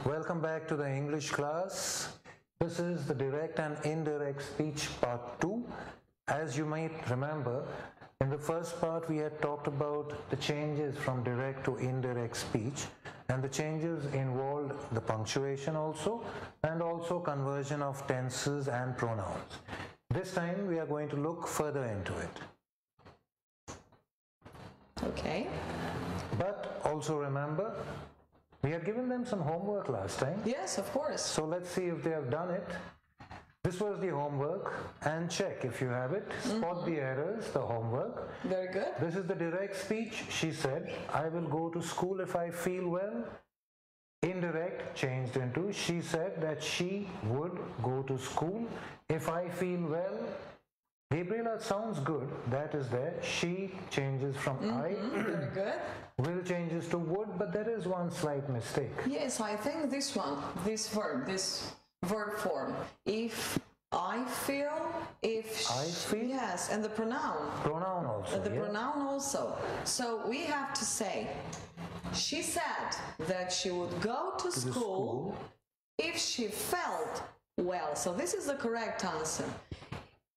Welcome back to the English class. This is the direct and indirect speech part 2. As you might remember, in the first part we had talked about the changes from direct to indirect speech, and the changes involved the punctuation also, and also conversion of tenses and pronouns. This time we are going to look further into it. Okay. But also remember, we had given them some homework last time. Yes, of course. So let's see if they have done it. This was the homework, and check if you have it. Spot the errors, the homework. Very good. This is the direct speech. She said, I will go to school if I feel well. Indirect changed into, she said that she would go to school if I feel well. Gabriela, sounds good. That is there. She changes from I. Very good. Will changes to would, but there is one slight mistake. Yes, I think this one, this verb form. If I feel, if I feel? yes, and the pronoun. Pronoun also. The yeah. pronoun also. So we have to say, she said that she would go to school if she felt well. So this is the correct answer.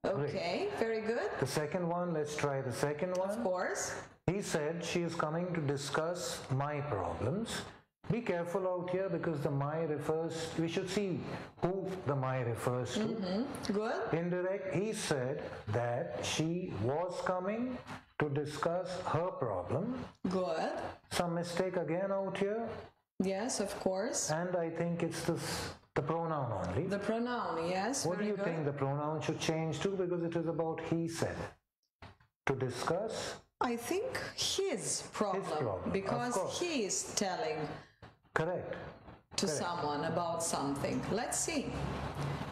Okay, very good. The second one, let's try the second one. Of course. He said she is coming to discuss my problems. Be careful out here because the my refers, we should see who the my refers to. Good. Indirect, he said that she was coming to discuss her problem. Good. Some mistake again out here, Yes, of course. and I think it's the pronoun only. The pronoun, yes. What do very you good. think the pronoun should change to? Because it is about he said. To discuss. I think his problem, problem, because of course. he is telling Correct. to someone about something. Let's see.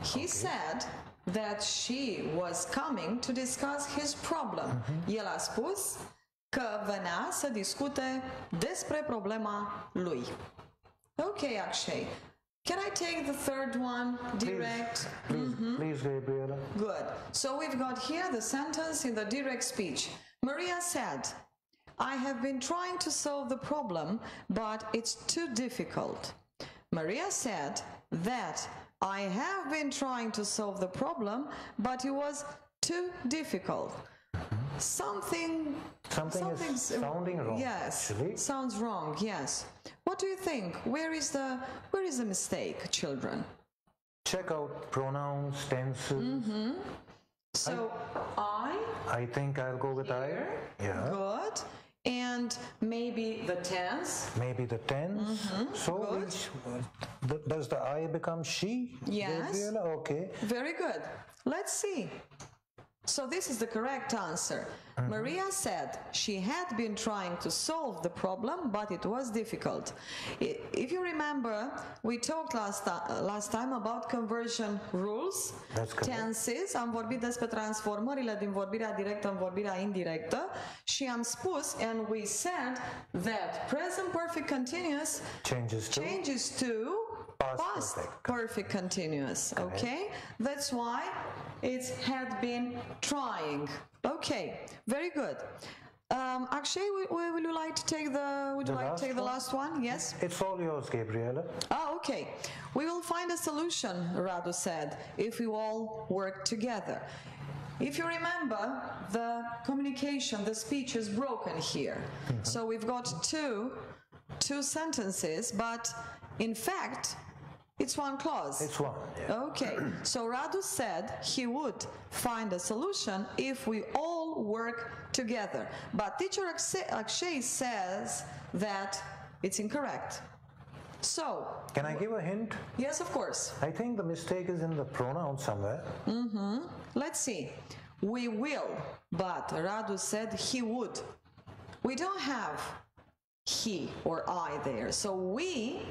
He said that she was coming to discuss his problem. El a spus că venea să discute despre problema lui. Okay, Akshay. Can I take the third one, direct? Please, Gabriela. Good. So we've got here the sentence in the direct speech. Maria said, I have been trying to solve the problem, but it's too difficult. Maria said that I have been trying to solve the problem, but it was too difficult. Something Something is sounding wrong. Yes, Actually. sounds wrong. Yes. What do you think? Where is the mistake, children? Check out pronouns, tenses. So I think I'll go with I. Yeah. Good. And maybe the tense. Maybe the tense. So does the I become she? Yes. Gabriela? Okay. Very good. Let's see. So this is the correct answer. Maria said she had been trying to solve the problem, but it was difficult. If you remember, we talked last time about conversion rules, That's correct. tenses, am vorbit despre transformările din vorbirea directă în vorbirea indirectă și am spus, and we said that present perfect continuous Changes to past perfect continuous. Okay, that's why it had been trying. Okay, very good. Akshay, will you like to take the last one? Yes. It's all yours, Gabriela. Oh, okay. We will find a solution, Radu said, if we all work together. If you remember, the communication, the speech is broken here. So we've got two sentences, but in fact, it's one clause. It's one. Yeah. Okay, so Radu said he would find a solution if we all work together. But teacher Akshay says that it's incorrect. So, Can I give a hint? yes, of course. I think the mistake is in the pronoun somewhere. Let's see. We will, but Radu said he would. We don't have he or I there. So we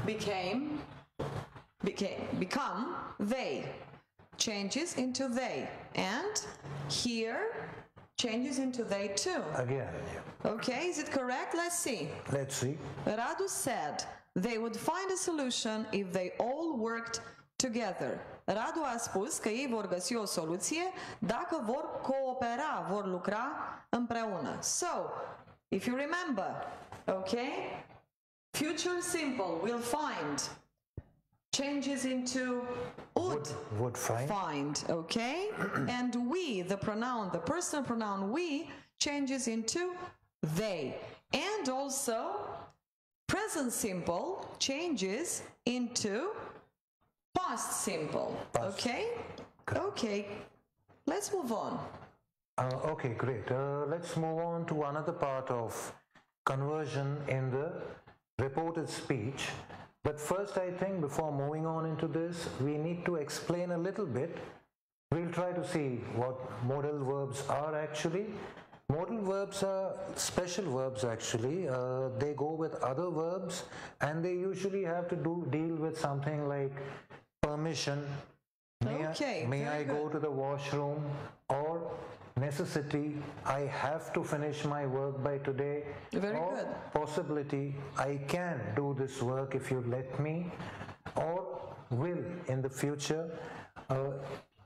become they, changes into they, and here changes into they too. Again. Yeah. Okay, is it correct? Let's see. Let's see. Radu said they would find a solution if they all worked together. Radu a spus că ei vor găsi o soluție dacă vor coopera, vor lucra împreună. So, if you remember, okay, Future simple will find changes into Would find. find, okay? And we, the pronoun, the personal pronoun we, changes into they. And also, present simple changes into past simple, okay? Okay, let's move on. Okay, great. Let's move on to another part of conversion in the reported speech. But first, I think before moving on into this, we need to explain a little bit. We'll try to see what modal verbs are actually. Modal verbs are special verbs actually. They go with other verbs and they usually have to deal with something like permission. Okay, May very I go good. to the washroom? Or necessity, I have to finish my work by today. Very or good. possibility, I can do this work if you let me. Or will in the future.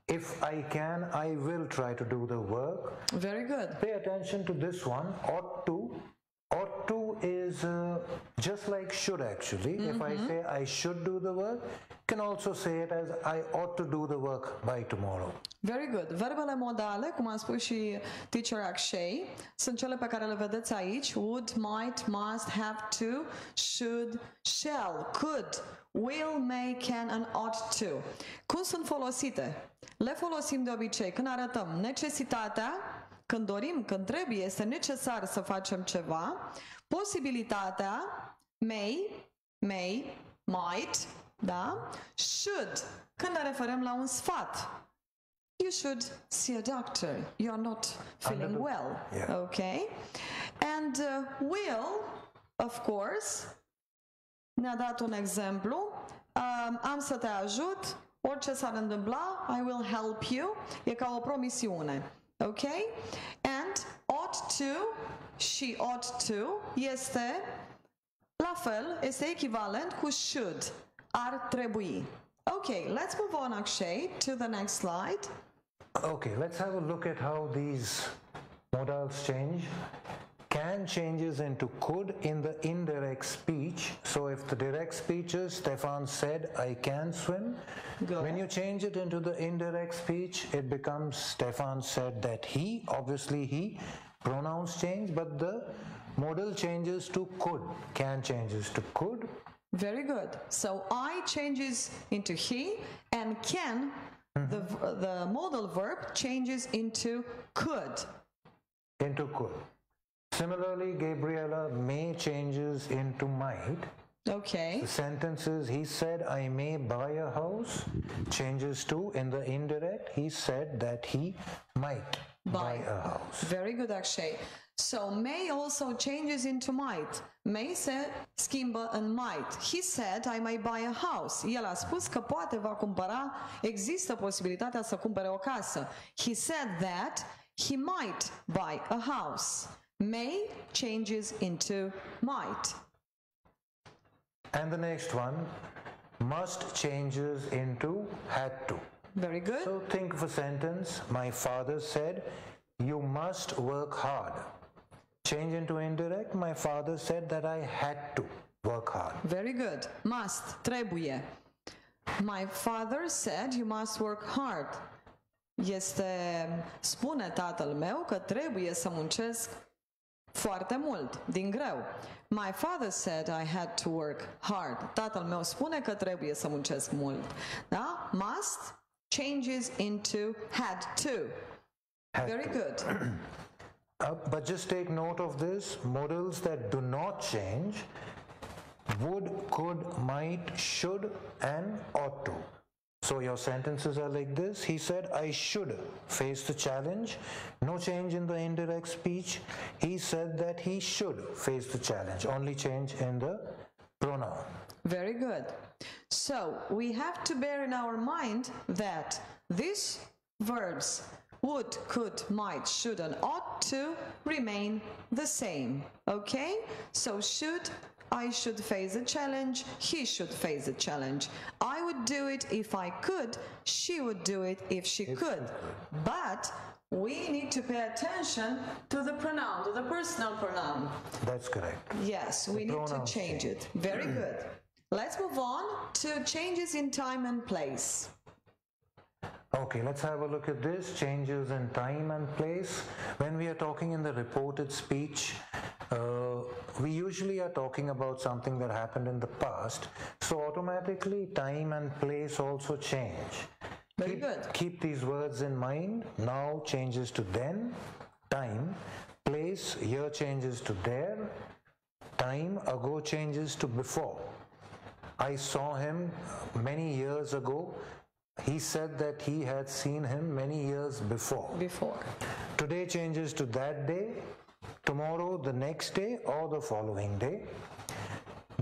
If I can, I will try to do the work. Very good. Pay attention to this one, ought to. Ought to is just like should actually. If I say I should do the work, you can also say it as I ought to do the work by tomorrow. Very good. Verbele modale, cum a spus și teacher Akshay, sunt cele pe care le vedeți aici. Would, might, must, have to, should, shall, could, will, may, can and ought to. Cum sunt folosite? Le folosim de obicei când arătăm necesitatea, când dorim, când trebuie, este necesar să facem ceva, posibilitatea, may, might, da? Should, când ne referăm la un sfat. You should see a doctor. You're not feeling well. Yeah. Okay? And will, of course, ne-a dat un exemplu. Am să te ajut. Orice s-ar întâmpla, I will help you. E ca o promisiune. Okay? And ought to, she ought to, este la fel, este echivalent cu should. Ar trebui. Okay, let's move on, Akshay, to the next slide. Okay, let's have a look at how these modals change. Can changes into could in the indirect speech. So if the direct speech is Stefan said, I can swim. Good. When you change it into the indirect speech, it becomes Stefan said that he, obviously he, pronouns change, but the modal changes to could. Can changes to could. Very good. So I changes into he and can, the modal verb changes into could. Into could. Similarly, Gabriela, may changes into might. Okay. The sentences, he said, I may buy a house, changes to, in the indirect, he said that he might buy a house. Very good, Akshay. So may also changes into might. May se schimbă în might. He said I may buy a house. El a spus că poate va cumpăra, există posibilitatea să cumpere o casă. He said that he might buy a house. May changes into might. And the next one, must changes into had to. Very good. So think of a sentence, my father said, you must work hard. Change into indirect, my father said that I had to work hard. Very good. Must, trebuie. My father said you must work hard. Spune tatăl meu că trebuie să muncesc foarte mult, din greu. My father said I had to work hard. Tatăl meu spune că trebuie să muncesc mult. Da? Must changes into had to. Very good. But just take note of this, modals that do not change, would, could, might, should, and ought to. So your sentences are like this. He said, I should face the challenge. No change in the indirect speech. He said that he should face the challenge. Only change in the pronoun. Very good. So we have to bear in our mind that these verbs would, could, might, should, and ought to remain the same. Okay? So should, I should face a challenge, he should face a challenge. I would do it if I could, she would do it if she could. But we need to pay attention to the pronoun, to the personal pronoun. That's correct. Yes, we need to pronouns change it. Very good. Let's move on to changes in time and place. Okay, let's have a look at this. Changes in time and place. When we are talking in the reported speech, we usually are talking about something that happened in the past. So automatically time and place also change. Very good. Keep these words in mind. Now changes to then, time. Place, here changes to there. Time, ago changes to before. I saw him many years ago. He said that he had seen him many years before. Today changes to that day, tomorrow, the next day, or the following day.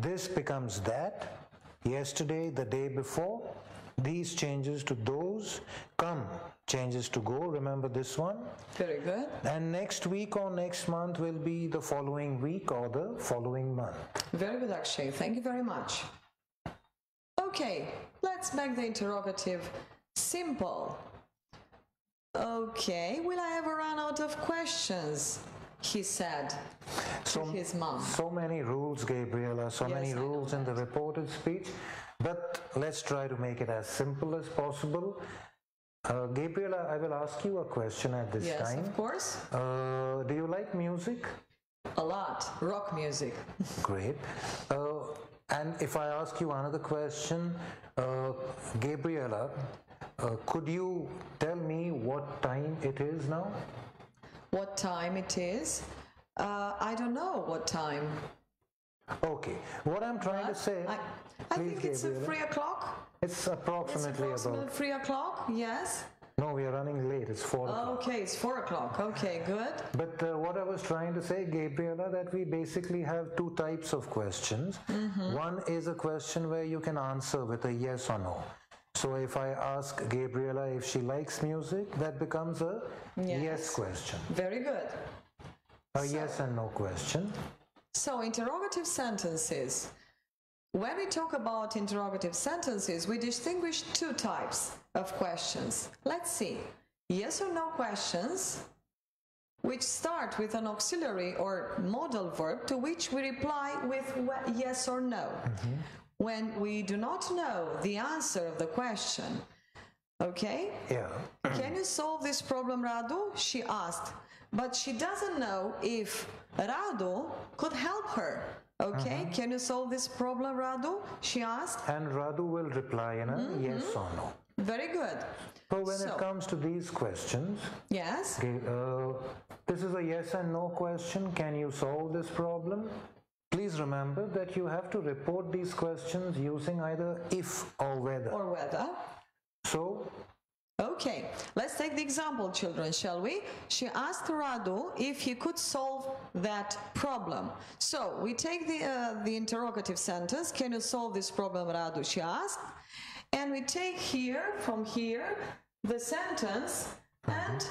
This becomes that, yesterday, the day before. These changes to those. Come changes to go. Remember this one. Very good. And next week or next month will be the following week or the following month. Very good, Akshay. Thank you very much. Okay, let's make the interrogative simple. Okay, will I ever run out of questions? He said to his mom. So many rules, Gabriela, many rules in the reported speech, but let's try to make it as simple as possible. Gabriela, I will ask you a question at this time. Yes, of course. Do you like music? A lot. Rock music. Great. And if I ask you another question, Gabriela, could you tell me what time it is now? What time it is? I don't know what time. Okay. What I'm trying to say... I think it's 3 o'clock. It's approximately about... 3 o'clock, yes. No, we are running late. It's 4 o'clock. Okay, it's 4 o'clock. Okay, good. But what I was trying to say, Gabriela, that we basically have two types of questions. One is a question where you can answer with a yes or no. So if I ask Gabriela if she likes music, that becomes a yes question. Very good. Yes and no question. So interrogative sentences. When we talk about interrogative sentences, we distinguish two types of questions. Let's see. Yes or no questions, which start with an auxiliary or modal verb to which we reply with yes or no. When we do not know the answer of the question. Okay? Yeah. Can you solve this problem, Radu? She asked. But she doesn't know if Radu could help her. Okay, can you solve this problem, Radu? She asked. And Radu will reply in a yes or no. Very good. So when it comes to these questions, yes. Okay, this is a yes and no question. Can you solve this problem? Please remember that you have to report these questions using either if or whether. Or whether. So. Okay, let's take the example, children, shall we? She asked Radu if he could solve that problem. So we take the interrogative sentence. Can you solve this problem, Radu? She asked. And we take from here, the sentence and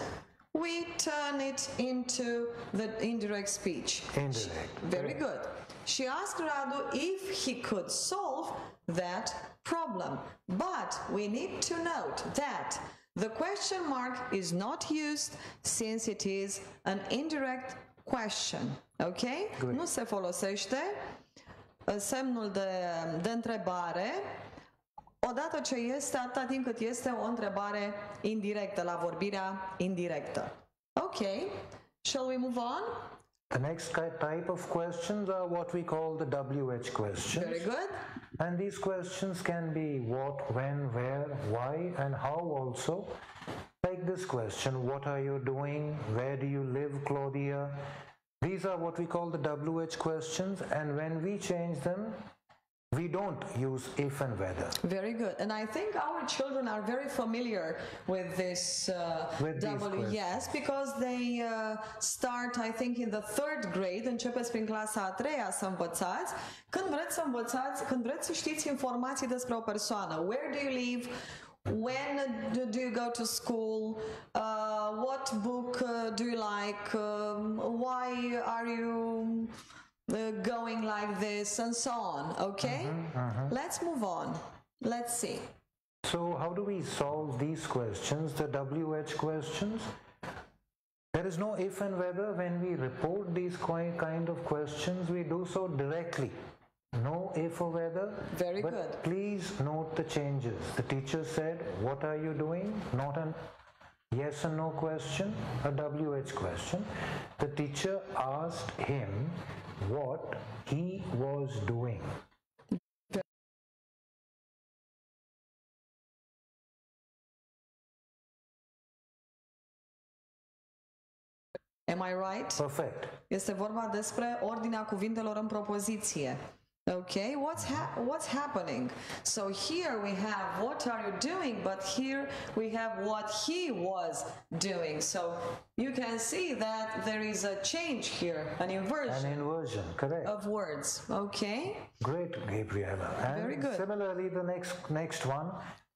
we turn it into the indirect speech. Indirect. Very good. She asked Radu if he could solve that problem. But we need to note that the question mark is not used since it is an indirect question. Okay? Good. Nu se folosește semnul de întrebare odată ce este, atâta timp cât este o întrebare indirectă, la vorbirea indirectă. Okay, shall we move on? The next type of questions are what we call the WH questions. Very good. And these questions can be what, when, where, why, and how also. Like this question, what are you doing? Where do you live, Claudia? These are what we call the WH questions, and when we change them, we don't use if and whether. Very good. And I think our children are very familiar with this yes, because they start, I think, in the 3rd grade, începeți prin clasa a 3-a să învățați. Când vreți să știți informații despre o persoană, where do you live? When do you go to school? What book do you like? Why are you going like this, and so on. Okay? Let's move on. Let's see. So how do we solve these questions, the WH questions? There is no if and whether. When we report these kind of questions, we do so directly. No if or whether. Very but good. Please note the changes. The teacher said, what are you doing? Not an yes and no question, a WH question. The teacher asked him what he was doing. Am I right? Perfect. Este vorba despre ordinea cuvintelor în propoziție. Okay, what's happening? So here we have what are you doing, but here we have what he was doing. So you can see that there is a change here, an inversion Correct. of words. Okay? Great, Gabriela. And Very good. Similarly, the next one.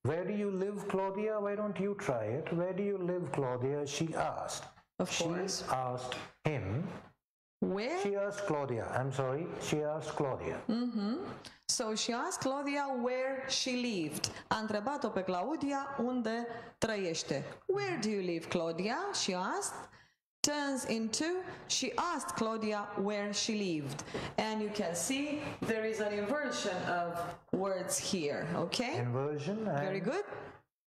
Where do you live, Claudia? Why don't you try it? Where do you live, Claudia? She asked. Of course. She asked him. Where? She asked Claudia. I'm sorry. She asked Claudia. So she asked Claudia where she lived. A întrebat-o pe Claudia unde trăiește. Where do you live, Claudia? She asked. Turns into she asked Claudia where she lived. And you can see there is an inversion of words here. Okay? Inversion. And Very good.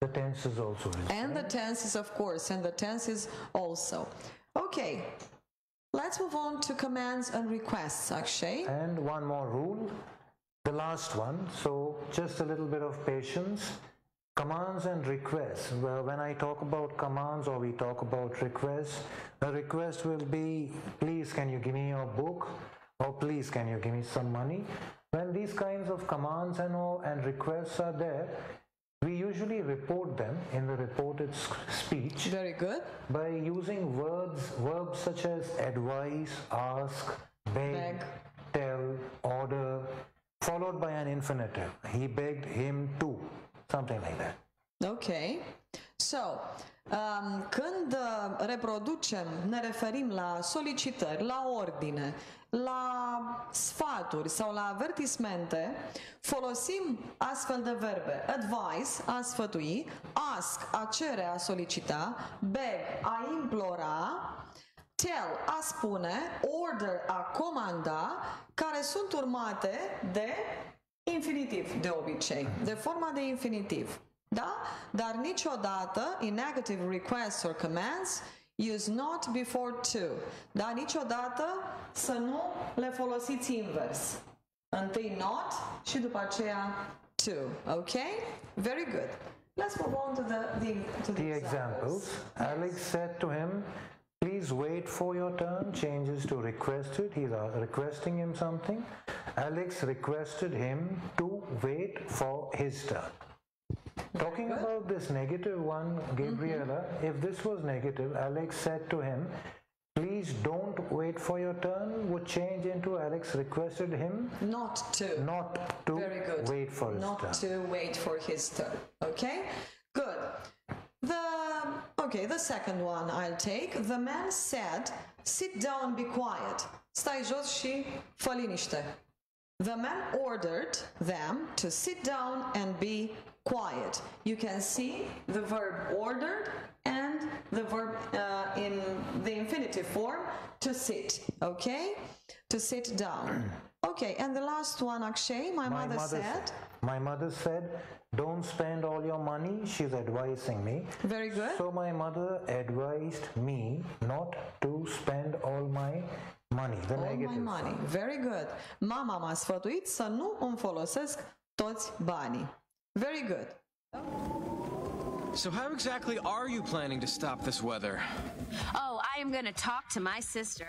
the tenses also. And the tenses, of course, and the tenses also. Okay. Let's move on to commands and requests, Akshay. And one more rule, the last one. So just a little bit of patience. Commands and requests. Well, when I talk about commands or we talk about requests, the request will be, please can you give me your book, or please can you give me some money. When these kinds of commands and requests are there, we usually report them in the reported speech. Very good. By using verbs such as advise, ask, beg, tell, order, followed by an infinitive. He begged him to, something like that. Ok. So, când reproducem, ne referim la solicitări, la ordine, la sfaturi sau la avertismente, folosim astfel de verbe. Advise, a sfătui, ask, a cere, a solicita, beg, a implora, tell, a spune, order, a comanda, care sunt urmate de infinitiv, de obicei, de forma de infinitiv. Da? Dar niciodată, in negative requests or commands, use not before to. Da? Niciodată să nu le folosiți invers. Întâi not și după aceea to. Okay? Very good. Let's move on to the examples. Alex said to him, please wait for your turn. Changes to requested. He's requesting him something. Alex requested him to wait for his turn. Talking about this negative one, Gabriela, if this was negative, Alex said to him, please don't wait for your turn, would change into Alex requested him not to Very good. Wait for his turn. Not to wait for his turn. Okay? Good. The second one I'll take. The man said, sit down, be quiet. Stai jos și fă liniște. The man ordered them to sit down and be quiet. You can see the verb ordered and the verb in the infinitive form, to sit. Okay? To sit down. Okay, and the last one, Akshay, my mother said. My mother said, don't spend all your money. She's advising me. Very good. So my mother advised me not to spend all my money. The negative. All my money. Very good. Mama m-a sfătuit să nu îmi folosesc toți banii. Very good. So how exactly are you planning to stop this weather? Oh, I am going to talk to my sister.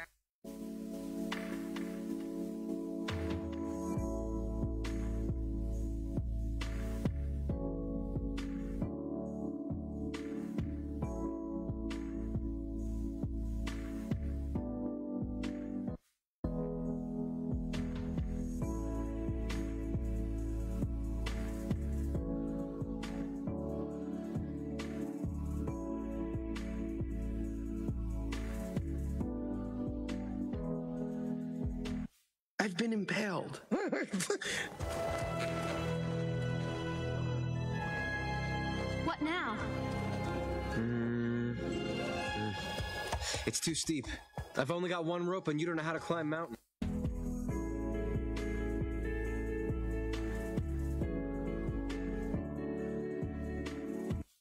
I've been impaled. What now? It's too steep. I've only got one rope and you don't know how to climb mountains.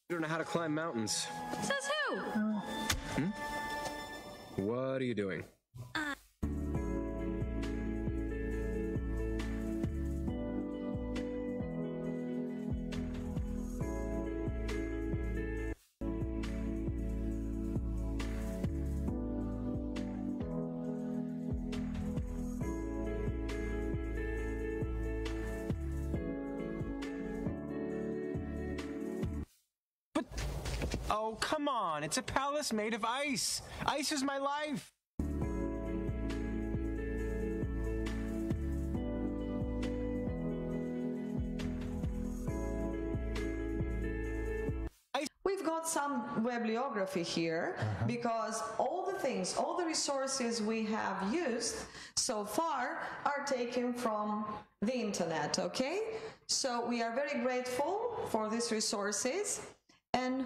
You don't know how to climb mountains. Says who? What are you doing? Oh, come on. It's a palace made of ice. Ice is my life. We've got some bibliography here because all the things, all the resources we have used so far are taken from the internet, okay? So we are very grateful for these resources, and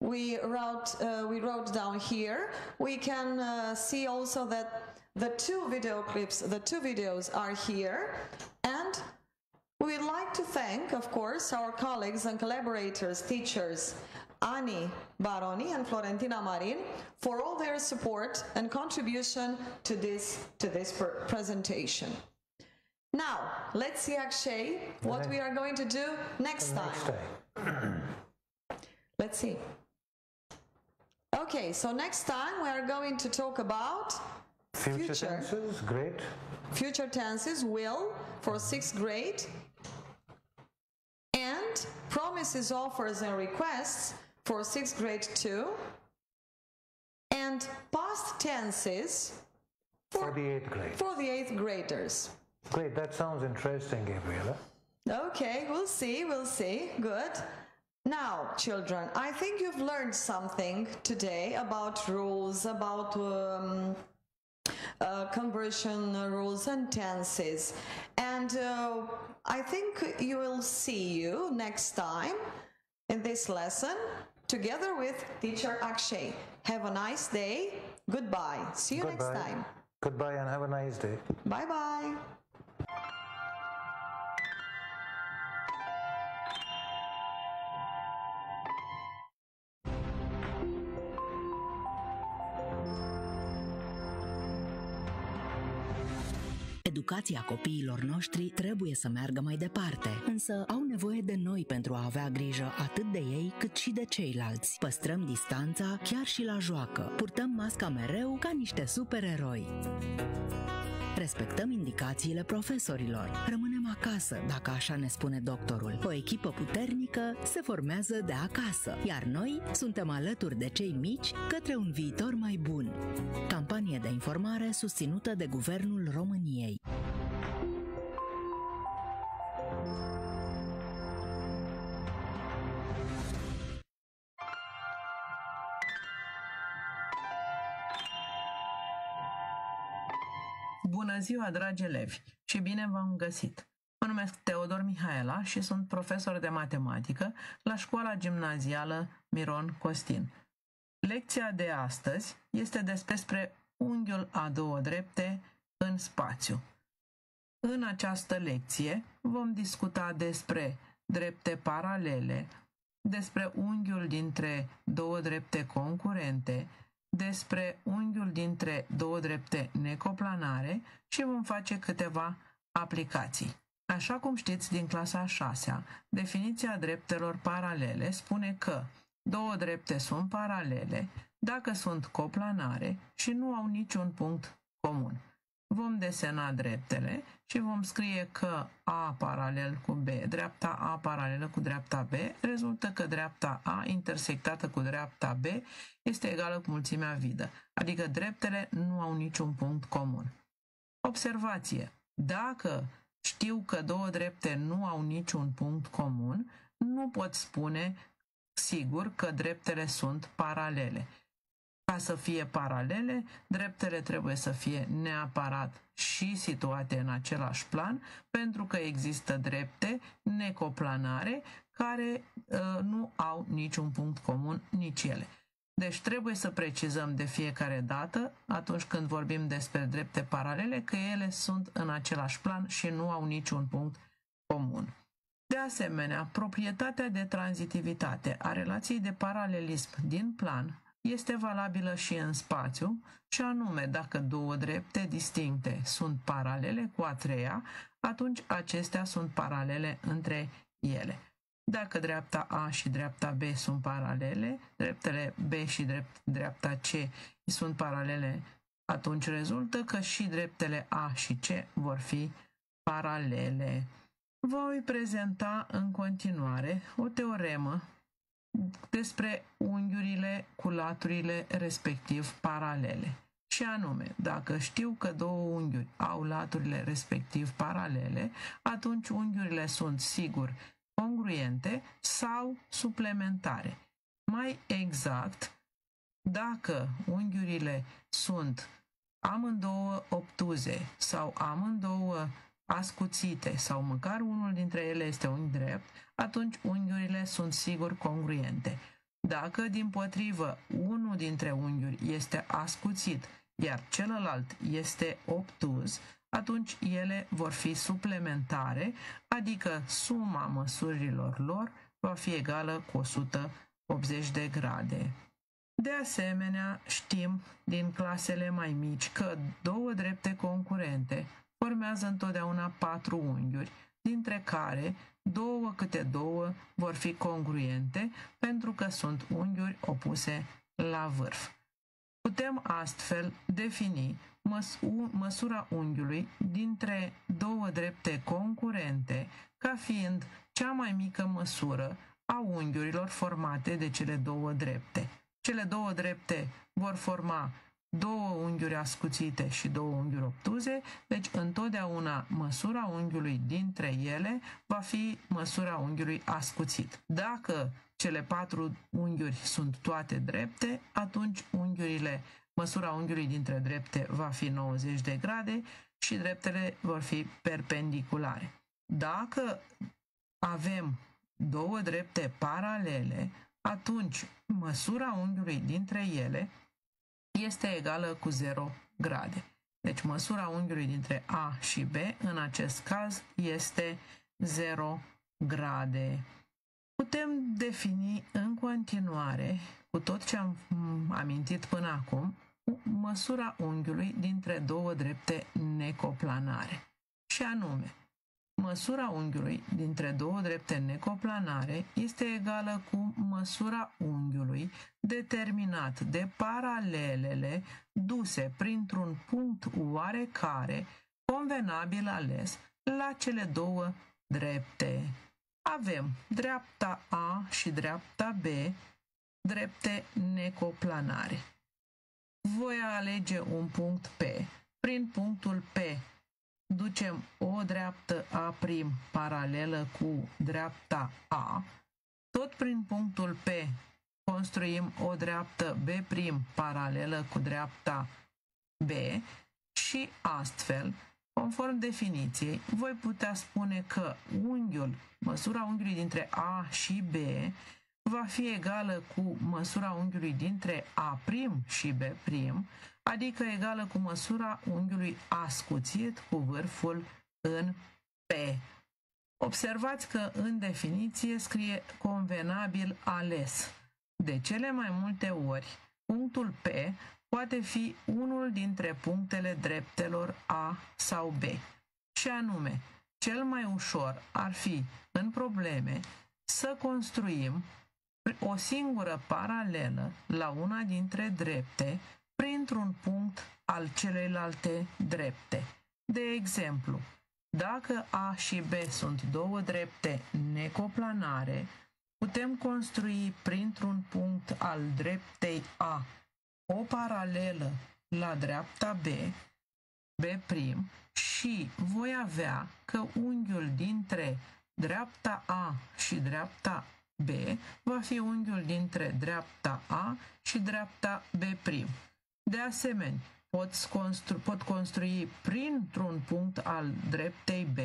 we wrote down here. We can see also that the two video clips, the two videos are here, and we would like to thank, of course, our colleagues and collaborators, teachers, Ani Baroni and Florentina Marin, for all their support and contribution to this presentation. Now, let's see, Akshay, what we are going to do next time. Let's see. Okay, so next time we are going to talk about Future tenses, great. Future tenses, will, for 6th grade, and promises, offers, and requests for 6th grade 2, and past tenses For the 8th grade. for the 8th graders. Great, that sounds interesting, Gabriela. Okay, we'll see, good. Now, children, I think you've learned something today about rules, about conversion rules and tenses. And I think you will see you next time in this lesson together with teacher Akshay. Have a nice day. Goodbye. See you next time. Goodbye and have a nice day. Bye-bye. Educația copiilor noștri trebuie să meargă mai departe, însă au nevoie de noi pentru a avea grijă atât de ei cât și de ceilalți. Păstrăm distanța chiar și la joacă. Purtăm masca mereu ca niște supereroi. Respectăm indicațiile profesorilor. Rămânem acasă, dacă așa ne spune doctorul. O echipă puternică se formează de acasă, iar noi suntem alături de cei mici către un viitor mai bun. Campanie de informare susținută de Guvernul României. Bună ziua, dragi elevi, și bine v-am găsit! Mă numesc Teodor Mihaela și sunt profesor de matematică la școala gimnazială Miron Costin. Lecția de astăzi este despre unghiul a două drepte în spațiu. În această lecție vom discuta despre drepte paralele, despre unghiul dintre două drepte concurente, despre unghiul dintre două drepte necoplanare și vom face câteva aplicații. Așa cum știți din clasa a 6-a, definiția dreptelor paralele spune că două drepte sunt paralele dacă sunt coplanare și nu au niciun punct comun. Vom desena dreptele și vom scrie că A paralel cu B, dreapta A paralelă cu dreapta B, rezultă că dreapta A intersectată cu dreapta B este egală cu mulțimea vidă, adică dreptele nu au niciun punct comun. Observație: dacă știu că două drepte nu au niciun punct comun, nu pot spune sigur că dreptele sunt paralele. Ca să fie paralele, dreptele trebuie să fie neapărat și situate în același plan, pentru că există drepte necoplanare care nu au niciun punct comun, nici ele. Deci trebuie să precizăm de fiecare dată, atunci când vorbim despre drepte paralele, că ele sunt în același plan și nu au niciun punct comun. De asemenea, proprietatea de tranzitivitate a relației de paralelism din plan este valabilă și în spațiu, și anume, dacă două drepte distincte sunt paralele cu a treia, atunci acestea sunt paralele între ele. Dacă dreapta A și dreapta B sunt paralele, dreptele B și dreapta C sunt paralele, atunci rezultă că și dreptele A și C vor fi paralele. Voi prezenta în continuare o teoremă despre unghiurile cu laturile respectiv paralele. Și anume, dacă știu că două unghiuri au laturile respectiv paralele, atunci unghiurile sunt sigur congruente sau suplementare. Mai exact, dacă unghiurile sunt amândouă obtuze sau amândouă ascuțite sau măcar unul dintre ele este unghi drept, atunci unghiurile sunt sigur congruente. Dacă, dimpotrivă, unul dintre unghiuri este ascuțit, iar celălalt este obtuz, atunci ele vor fi suplementare, adică suma măsurilor lor va fi egală cu 180 de grade. De asemenea, știm din clasele mai mici că două drepte concurente formează întotdeauna 4 unghiuri, dintre care două câte două vor fi congruente pentru că sunt unghiuri opuse la vârf. Putem astfel defini măsura unghiului dintre două drepte concurente ca fiind cea mai mică măsură a unghiurilor formate de cele două drepte. Cele două drepte vor forma două unghiuri ascuțite și două unghiuri obtuze, deci întotdeauna măsura unghiului dintre ele va fi măsura unghiului ascuțit. Dacă cele 4 unghiuri sunt toate drepte, atunci măsura unghiului dintre drepte va fi 90 de grade și dreptele vor fi perpendiculare. Dacă avem două drepte paralele, atunci măsura unghiului dintre ele este egală cu 0 grade. Deci măsura unghiului dintre A și B în acest caz este 0 grade. Putem defini în continuare, cu tot ce am amintit până acum, măsura unghiului dintre două drepte necoplanare. Și anume, măsura unghiului dintre două drepte necoplanare este egală cu măsura unghiului determinat de paralelele duse printr-un punct oarecare convenabil ales la cele două drepte. Avem dreapta A și dreapta B, drepte necoplanare. Voi alege un punct P. Prin punctul P ducem o dreaptă A' paralelă cu dreapta A. Tot prin punctul P construim o dreaptă B' paralelă cu dreapta B și astfel, conform definiției, voi putea spune că măsura unghiului dintre A și B va fi egală cu măsura unghiului dintre A' și B', adică egală cu măsura unghiului ascuțit cu vârful în P. Observați că în definiție scrie convenabil ales. De cele mai multe ori, punctul P poate fi unul dintre punctele dreptelor A sau B. Și anume, cel mai ușor ar fi, în probleme, să construim o singură paralelă la una dintre drepte printr-un punct al celeilalte drepte. De exemplu, dacă A și B sunt două drepte necoplanare, putem construi printr-un punct al dreptei A o paralelă la dreapta B, B' și voi avea că unghiul dintre dreapta A și dreapta B va fi unghiul dintre dreapta A și dreapta B'. De asemenea, pot construi printr-un punct al dreptei B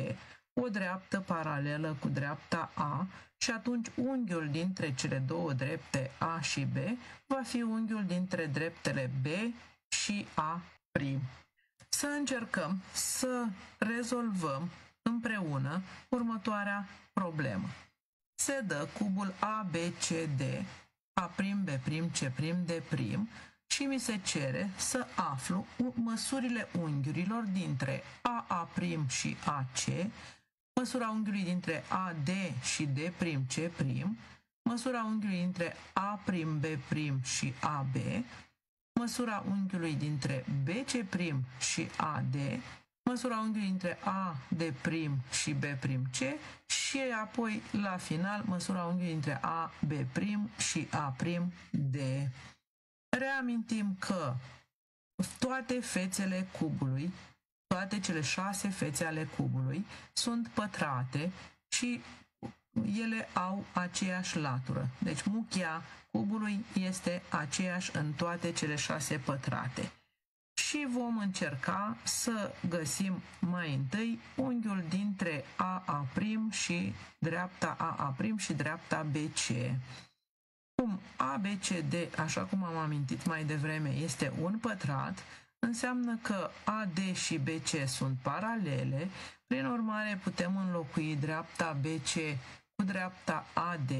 o dreaptă paralelă cu dreapta A și atunci unghiul dintre cele două drepte A și B va fi unghiul dintre dreptele B și A'. Să încercăm să rezolvăm împreună următoarea problemă. Se dă cubul ABCD, A', B', C', D' și mi se cere să aflu măsurile unghiurilor dintre AA' și AC, măsura unghiului dintre AD și D'C', măsura unghiului dintre A'B' și AB, măsura unghiului dintre BC' și AD, măsura unghiului dintre AD' și B'C și apoi, la final, măsura unghiului dintre AB' și A'D. Reamintim că toate fețele cubului, toate cele 6 fețe ale cubului, sunt pătrate și ele au aceeași latură. Deci muchia cubului este aceeași în toate cele 6 pătrate. Și vom încerca să găsim mai întâi unghiul dintre AA' și dreapta AA' și dreapta BC. Cum ABCD, așa cum am amintit mai devreme, este un pătrat, înseamnă că AD și BC sunt paralele, prin urmare putem înlocui dreapta BC cu dreapta AD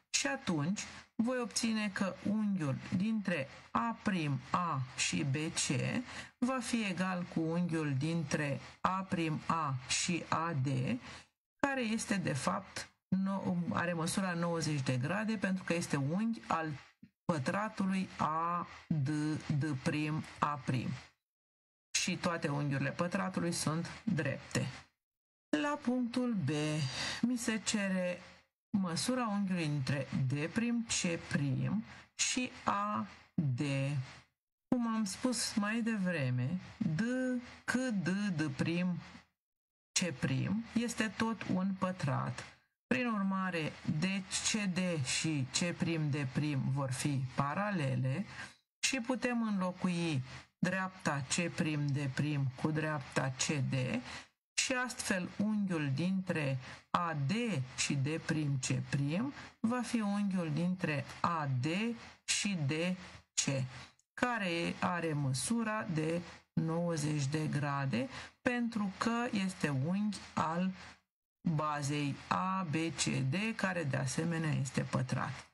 și atunci voi obține că unghiul dintre A'A și BC va fi egal cu unghiul dintre A'A și AD, care este de fapt, are măsura 90 de grade pentru că este unghi al pătratului AD'A'. Și toate unghiurile pătratului sunt drepte. La punctul B mi se cere măsura unghiului între D'C' și AD. Cum am spus mai devreme, D'C' este tot un pătrat. Prin urmare, CD și C'D' vor fi paralele și putem înlocui dreapta C'D' cu dreapta CD și astfel unghiul dintre AD și D'C' va fi unghiul dintre AD și DC, care are măsura de 90 de grade pentru că este unghi al bazei ABCD, care de asemenea este pătrat.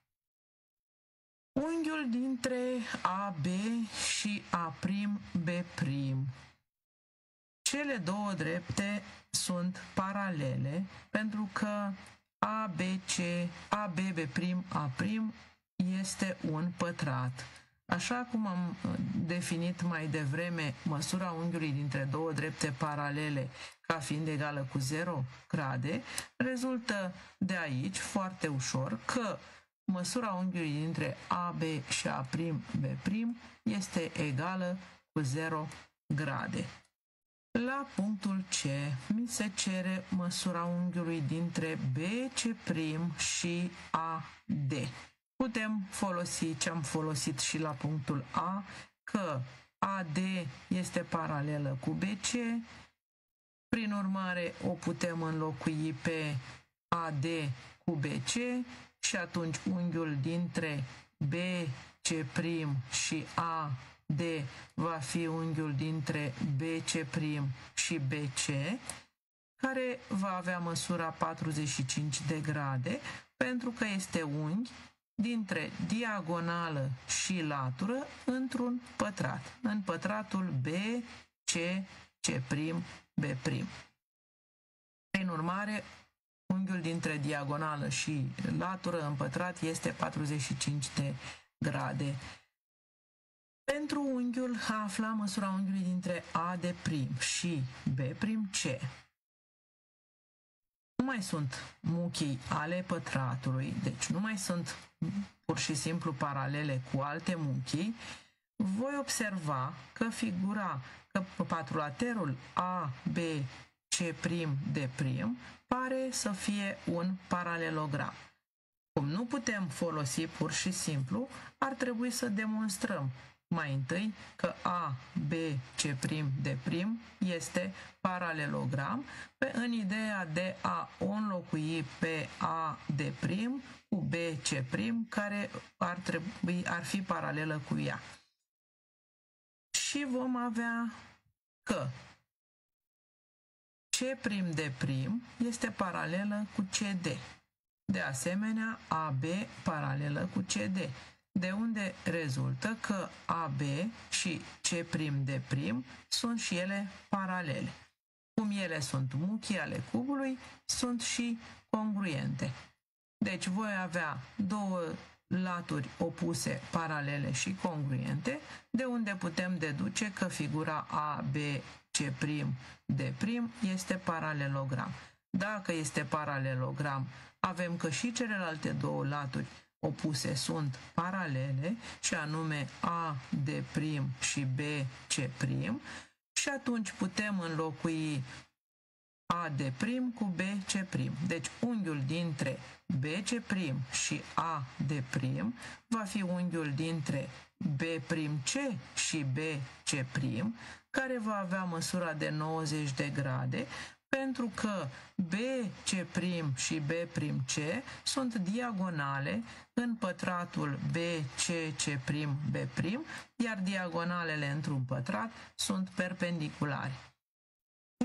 Unghiul dintre AB și A'B'. Cele două drepte sunt paralele pentru că AB'A' este un pătrat. Așa cum am definit mai devreme măsura unghiului dintre două drepte paralele ca fiind egală cu 0 grade, rezultă de aici foarte ușor că măsura unghiului dintre AB și A'B' este egală cu 0 grade. La punctul C mi se cere măsura unghiului dintre BC' și AD. Putem folosi ce am folosit și la punctul A, că AD este paralelă cu BC, prin urmare o putem înlocui pe AD cu BC și atunci unghiul dintre BC' și AD va fi unghiul dintre BC' și BC, care va avea măsura 45 de grade, pentru că este unghi dintre diagonală și latură într-un pătrat, în pătratul BC', B'. Prin urmare, unghiul dintre diagonală și latură în pătrat este 45 de grade. Pentru unghiul a afla măsura unghiului dintre AD' și B'C, nu mai sunt muchii ale pătratului, deci nu mai sunt pur și simplu paralele cu alte muchii, voi observa că figura că patrulaterul ABC'D' pare să fie un paralelogram. Cum nu putem folosi pur și simplu, ar trebui să demonstrăm mai întâi că ABC'D' este paralelogram în ideea de a o înlocui pe AD' cu BC', care ar fi paralelă cu ea. Și vom avea că C'' este paralelă cu CD. De asemenea, AB paralelă cu CD, de unde rezultă că AB și C'' sunt și ele paralele. Cum ele sunt muchii ale cubului, sunt și congruente. Deci voi avea două laturi opuse, paralele și congruente, de unde putem deduce că figura ABC''D' este paralelogram. Dacă este paralelogram, avem că și celelalte două laturi opuse sunt paralele, și anume AD' și BC', și atunci putem înlocui AD' cu BC'. Deci unghiul dintre BC' și AD' va fi unghiul dintre B'C și BC', care va avea măsura de 90 de grade, pentru că BC' și B'C sunt diagonale în pătratul BCC', iar diagonalele într-un pătrat sunt perpendiculare.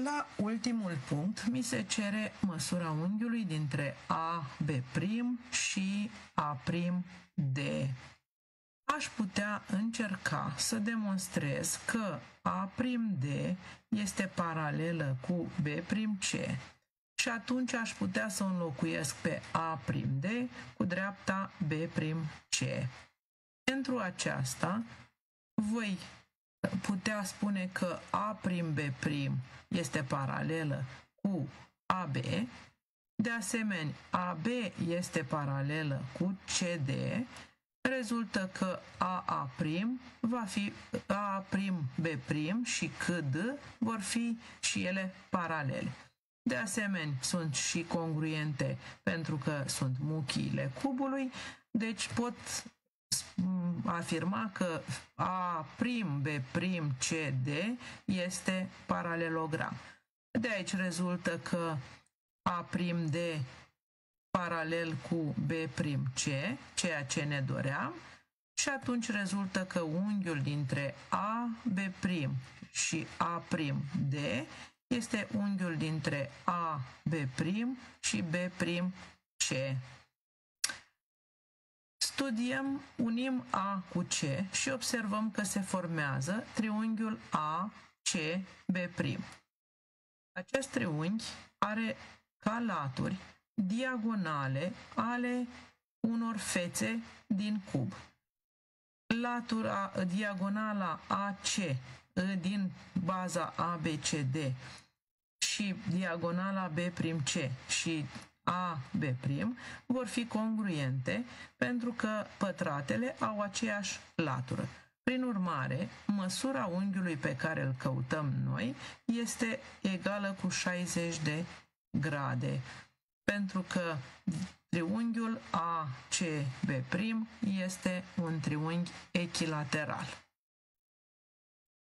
La ultimul punct mi se cere măsura unghiului dintre AB' și A'D. Aș putea încerca să demonstrez că A'D este paralelă cu B'C și atunci aș putea să înlocuiesc pe A'D cu dreapta B'C. Pentru aceasta voi putea spune că A'B' este paralelă cu AB, de asemenea AB este paralelă cu CD, rezultă că AA' va fi A'B' și CD vor fi și ele paralele. De asemenea, sunt și congruente pentru că sunt muchiile cubului, deci pot afirma că A'B', este paralelogram. De aici rezultă că A'D paralel cu B'C, ceea ce ne doream, și atunci rezultă că unghiul dintre AB' și A'D este unghiul dintre AB' și B'C. Studiem, unim A cu C și observăm că se formează triunghiul AC-B'. Acest triunghi are ca laturi diagonale ale unor fețe din cub. Latura diagonala AC din baza ABCD și diagonala B'C și AB' vor fi congruente pentru că pătratele au aceeași latură. Prin urmare, măsura unghiului pe care îl căutăm noi este egală cu 60 de grade, pentru că triunghiul ACB' este un triunghi echilateral.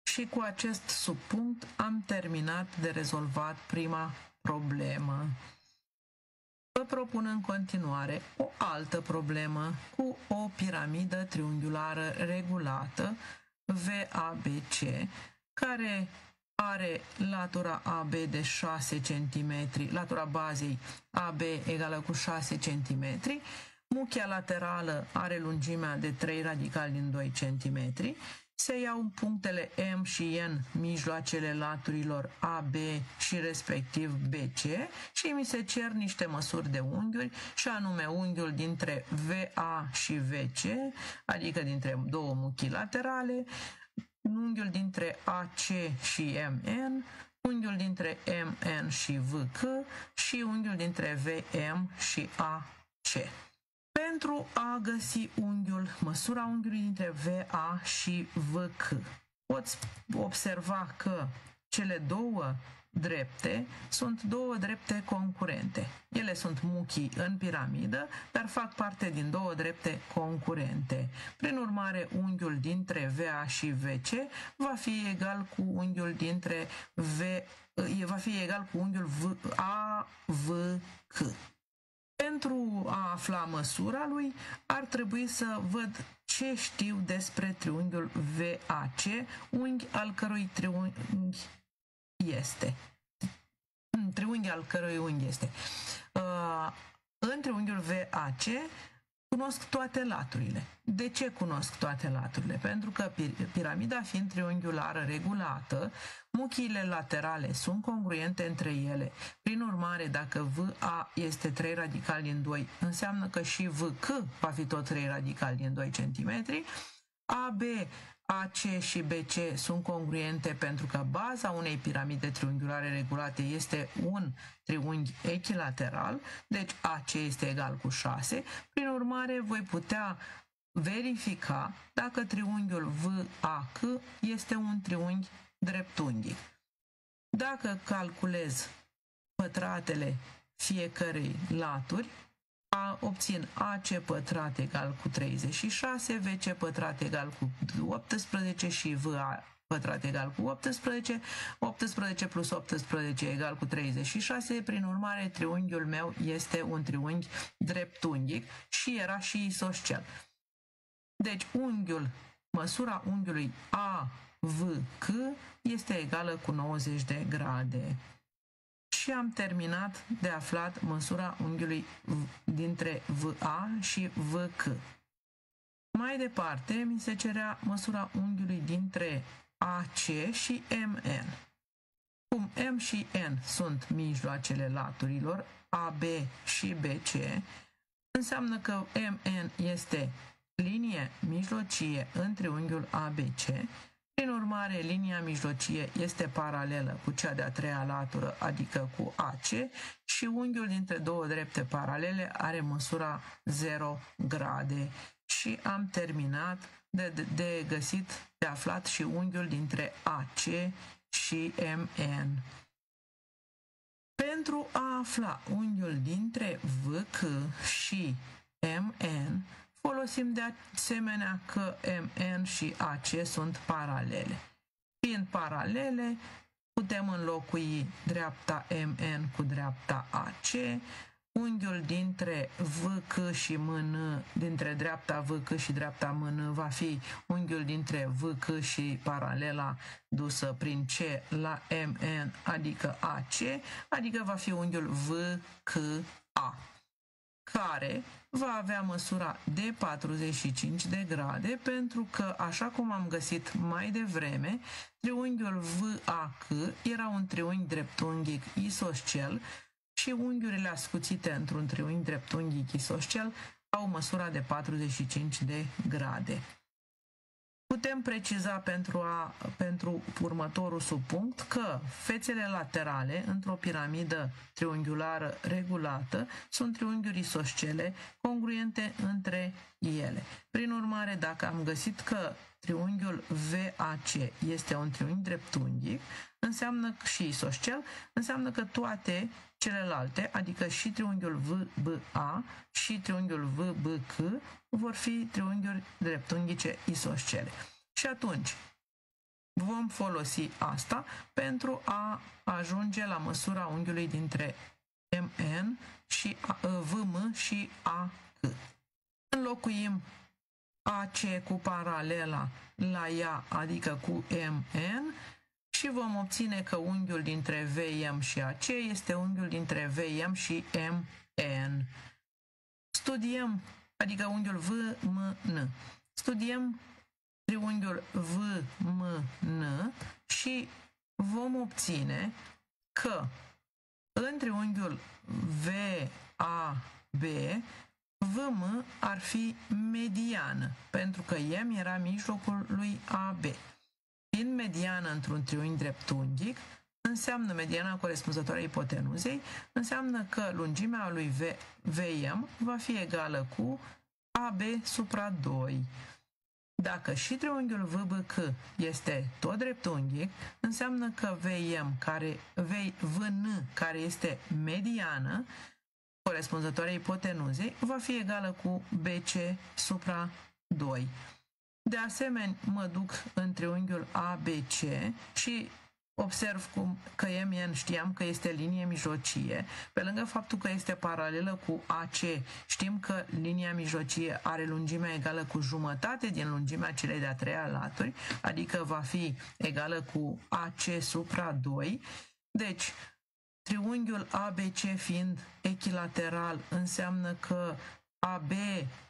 Și cu acest subpunct am terminat de rezolvat prima problemă. Vă propun în continuare o altă problemă cu o piramidă triunghiulară regulată VABC, care are latura AB de 6 cm, latura bazei AB egală cu 6 cm, muchia laterală are lungimea de 3 radicali din 2 cm, se iau punctele M și N, mijloacele laturilor AB și respectiv BC, și mi se cer niște măsuri de unghiuri, și anume unghiul dintre VA și VC, adică dintre două muchii laterale, unghiul dintre AC și MN, unghiul dintre MN și VK și unghiul dintre VM și AC. Pentru a găsi măsura unghiului dintre VA și VK, poți observa că cele două drepte sunt două drepte concurente. Ele sunt muchii în piramidă, dar fac parte din două drepte concurente. Prin urmare, unghiul dintre VA și VC va fi egal cu unghiul dintre va fi egal cu unghiul AVC. Pentru a afla măsura lui, ar trebui să văd ce știu despre triunghiul VAC, unghi al cărui triunghi este. Triunghi al cărui unghi este. În triunghiul VAC cunosc toate laturile. De ce cunosc toate laturile? Pentru că piramida fiind triunghiulară regulată, muchiile laterale sunt congruente între ele. Prin urmare, dacă VA este 3 radical din 2, înseamnă că și VC va fi tot 3 radical din 2 cm. AB, AC și BC sunt congruente pentru că baza unei piramide triunghiulare regulate este un triunghi echilateral, deci AC este egal cu 6. Prin urmare, voi putea verifica dacă triunghiul VAC este un triunghi dreptunghic. Dacă calculez pătratele fiecărei laturi, obțin AC pătrat egal cu 36, VC pătrat egal cu 18 și VA pătrat egal cu 18, 18 plus 18 egal cu 36, prin urmare triunghiul meu este un triunghi dreptunghic și era și isoscel. Deci măsura unghiului AVC este egală cu 90 de grade. Și am terminat de aflat măsura unghiului dintre VA și VC. Mai departe, mi se cerea măsura unghiului dintre AC și MN. Cum M și N sunt mijloacele laturilor, AB și BC, înseamnă că MN este linie mijlocie în triunghiul ABC. Prin urmare, linia mijlocie este paralelă cu cea de-a treia latură, adică cu AC, și unghiul dintre două drepte paralele are măsura 0 grade. Și am terminat de găsit, de aflat și unghiul dintre AC și MN. Pentru a afla unghiul dintre VC și MN, folosim de asemenea că MN și AC sunt paralele. Fiind paralele, putem înlocui dreapta MN cu dreapta AC, unghiul dintre VC și MN, dintre dreapta VC și dreapta MN va fi unghiul dintre VC și paralela dusă prin C la MN, adică AC, adică va fi unghiul VCA, care va avea măsura de 45 de grade, pentru că, așa cum am găsit mai devreme, triunghiul VAC era un triunghi dreptunghic isoscel și unghiurile ascuțite într-un triunghi dreptunghic isoscel au măsura de 45 de grade. Putem preciza pentru următorul subpunct că fețele laterale într-o piramidă triunghiulară regulată sunt triunghiuri isoscele congruente între ele. Prin urmare, dacă am găsit că triunghiul VAC este un triunghi dreptunghic, înseamnă și isoscel, înseamnă că toate celelalte, adică și triunghiul VBA și triunghiul VBC, vor fi triunghiuri dreptunghice isoscele. Și atunci vom folosi asta pentru a ajunge la măsura unghiului dintre MN și VM și AC. Înlocuim AC cu paralela la ea, adică cu MN, și vom obține că unghiul dintre VM și AC este unghiul dintre VM și MN. Studiem, adică unghiul VMN. Studiem triunghiul VMN și vom obține că în triunghiul VAB VM ar fi mediană, pentru că M era mijlocul lui AB. Fiind mediană într-un triunghi dreptunghic, înseamnă mediana corespunzătoare ipotenuzei, înseamnă că lungimea lui VM va fi egală cu AB supra 2. Dacă și triunghiul VBC este tot dreptunghic, înseamnă că VN, care este mediană, corespunzătoare ipotenuzei, va fi egală cu BC supra 2. De asemenea, mă duc în triunghiul ABC și observ că MN știam că este linie mijlocie. Pe lângă faptul că este paralelă cu AC, știm că linia mijlocie are lungimea egală cu jumătate din lungimea celei de-a treia laturi, adică va fi egală cu AC supra 2. Deci, triunghiul ABC fiind echilateral, înseamnă că AB,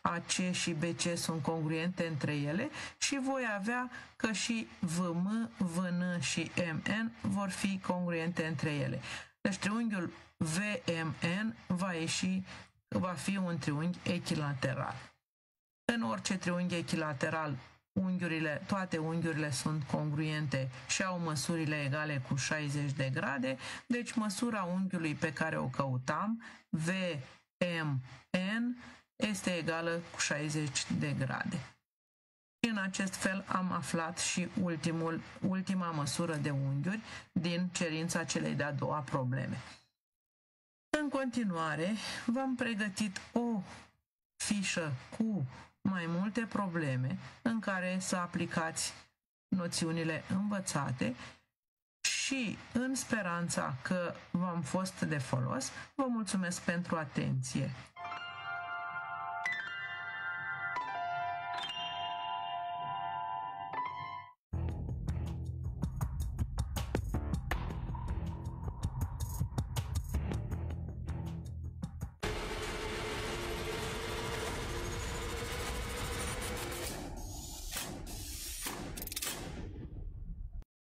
AC și BC sunt congruente între ele și voi avea că și VM, VN și MN vor fi congruente între ele. Deci triunghiul VMN va fi un triunghi echilateral. În orice triunghi echilateral, toate unghiurile sunt congruente și au măsurile egale cu 60 de grade, deci măsura unghiului pe care o căutam, VMN, este egală cu 60 de grade. Și în acest fel am aflat și ultima măsură de unghiuri din cerința celei de-a doua probleme. În continuare, v-am pregătit o fișă cu mai multe probleme în care să aplicați noțiunile învățate și în speranța că v-am fost de folos, vă mulțumesc pentru atenție.